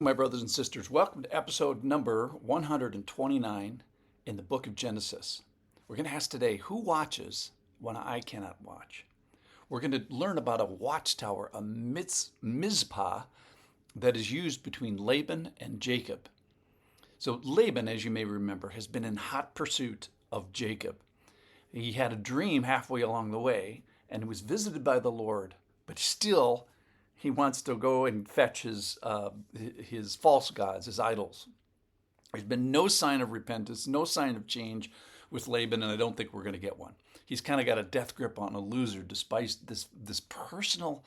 My brothers and sisters, welcome to episode number 129 in the book of Genesis. We're going to ask today, who watches when I cannot watch? We're going to learn about a watchtower, a Mizpah, that is used between Laban and Jacob. So Laban, as you may remember, has been in hot pursuit of Jacob. He had a dream halfway along the way and was visited by the Lord, but still he wants to go and fetch his false gods, his idols. There's been no sign of repentance, no sign of change with Laban, and I don't think we're going to get one. He's kind of got a death grip on a loser, despite this personal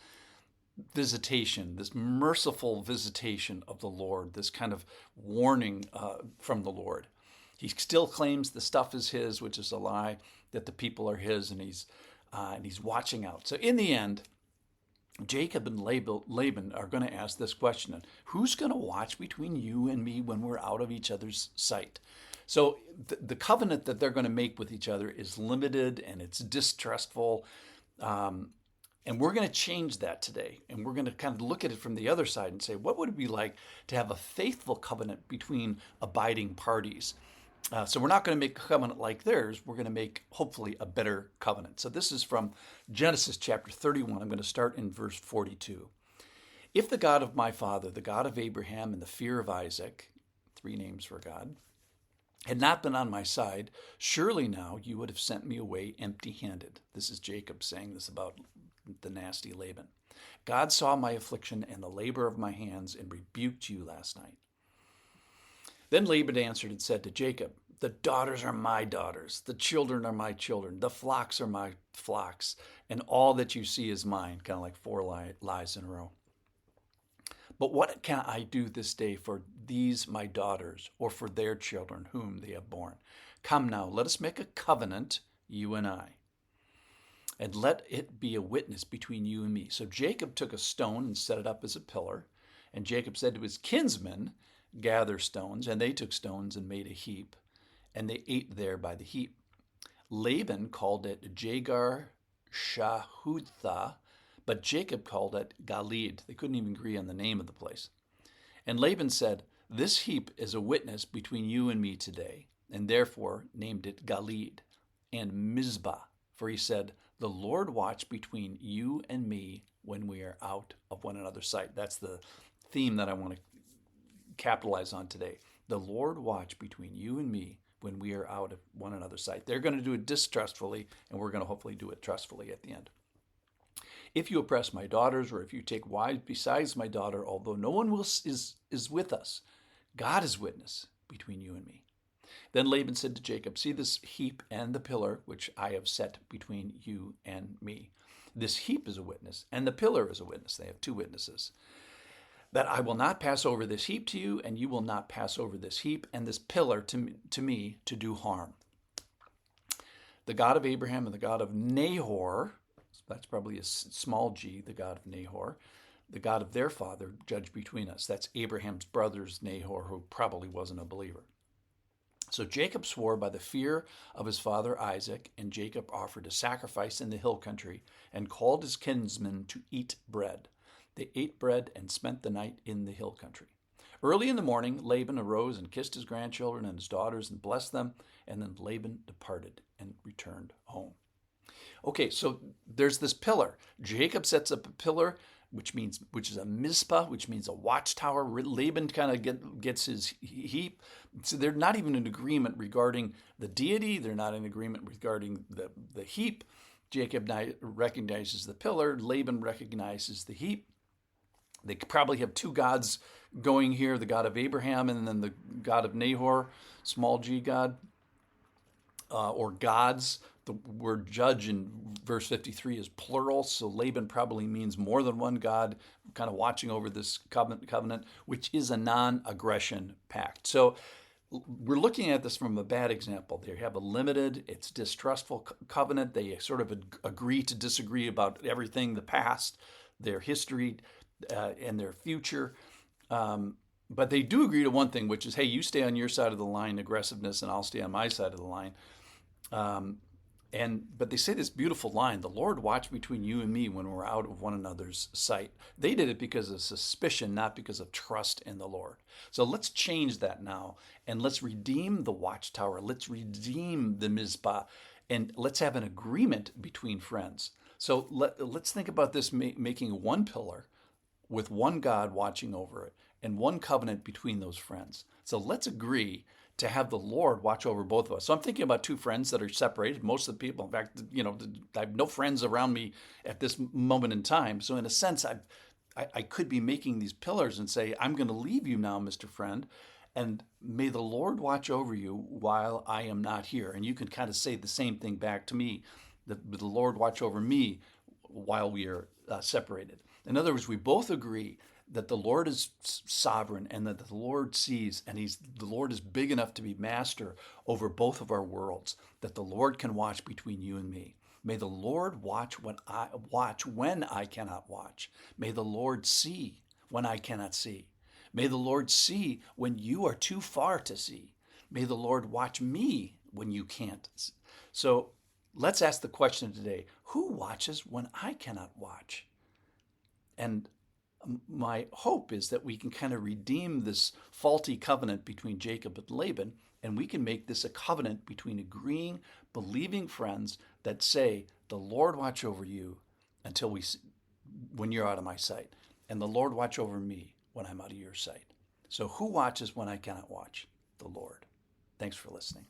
visitation, this merciful visitation of the Lord, this kind of warning from the Lord. He still claims the stuff is his, which is a lie, that the people are his, and he's watching out. So in the end, Jacob and Laban are going to ask this question: who's going to watch between you and me when we're out of each other's sight? So the covenant that they're going to make with each other is limited and it's distrustful. And we're going to change that today. And we're going to kind of look at it from the other side and say, what would it be like to have a faithful covenant between abiding parties? So we're not going to make a covenant like theirs. We're going to make, hopefully, a better covenant. So this is from Genesis chapter 31. I'm going to start in verse 42. If the God of my father, the God of Abraham and the fear of Isaac, three names for God, had not been on my side, surely now you would have sent me away empty-handed. This is Jacob saying this about the nasty Laban. God saw my affliction and the labor of my hands and rebuked you last night. Then Laban answered and said to Jacob, the daughters are my daughters, the children are my children, the flocks are my flocks, and all that you see is mine. Kind of like four lies in a row. But what can I do this day for these my daughters, or for their children whom they have borne? Come now, let us make a covenant, you and I, and let it be a witness between you and me. So Jacob took a stone and set it up as a pillar, and Jacob said to his kinsmen, gather stones, and they took stones and made a heap, and they ate there by the heap. Laban called it Jagar Shahutha, but Jacob called it Galid. They couldn't even agree on the name of the place. And Laban said, this heap is a witness between you and me today, and therefore named it Galid and Mizpah, for he said, the Lord watch between you and me when we are out of one another's sight. That's the theme that I want to capitalize on today. The Lord watch between you and me when we are out of one another's sight. They're going to do it distrustfully, and we're going to hopefully do it trustfully at the end. If you oppress my daughters, or if you take wives besides my daughter, although no one is with us, God is witness between you and me. Then Laban said to Jacob, see this heap and the pillar which I have set between you and me. This heap is a witness, and the pillar is a witness. They have two witnesses. That I will not pass over this heap to you, and you will not pass over this heap and this pillar to me to do harm. The God of Abraham and the God of Nahor, that's probably a small g, the God of Nahor, the God of their father, judge between us. That's Abraham's brother's Nahor, who probably wasn't a believer. So Jacob swore by the fear of his father Isaac, and Jacob offered a sacrifice in the hill country and called his kinsmen to eat bread. They ate bread and spent the night in the hill country. Early in the morning, Laban arose and kissed his grandchildren and his daughters and blessed them, and then Laban departed and returned home. Okay, so there's this pillar. Jacob sets up a pillar, which is a Mizpah, which means a watchtower. Laban kind of gets his heap. So they're not even in agreement regarding the deity. They're not in agreement regarding the heap. Jacob recognizes the pillar. Laban recognizes the heap. They probably have two gods going here, the God of Abraham and then the God of Nahor, small g God, or gods. The word judge in verse 53 is plural, so Laban probably means more than one God, kind of watching over this covenant, which is a non-aggression pact. So we're looking at this from a bad example. They have a limited, it's distrustful covenant. They sort of agree to disagree about everything, the past, their history, and their future. But they do agree to one thing, which is, hey, you stay on your side of the line, aggressiveness, and I'll stay on my side of the line. But they say this beautiful line, the Lord watched between you and me when we're out of one another's sight. They did it because of suspicion, not because of trust in the Lord. So let's change that now, and let's redeem the watchtower. Let's redeem the Mizpah, and let's have an agreement between friends. So let's think about this making one pillar with one God watching over it and one covenant between those friends. So let's agree to have the Lord watch over both of us. So I'm thinking about two friends that are separated. Most of the people, in fact, I have no friends around me at this moment in time. So in a sense, I could be making these pillars and say, I'm going to leave you now, Mr. Friend, and may the Lord watch over you while I am not here. And you can kind of say the same thing back to me, the Lord watch over me while we are separated. In other words, we both agree that the Lord is sovereign and that the Lord sees, and the Lord is big enough to be master over both of our worlds, that the Lord can watch between you and me. May the Lord watch when I cannot watch. May the Lord see when I cannot see. May the Lord see when you are too far to see. May the Lord watch me when you can't. So let's ask the question today, who watches when I cannot watch? And my hope is that we can kind of redeem this faulty covenant between Jacob and Laban, and we can make this a covenant between agreeing, believing friends that say, the Lord watch over you when you're out of my sight, and the Lord watch over me when I'm out of your sight. So who watches when I cannot watch? The Lord. Thanks for listening.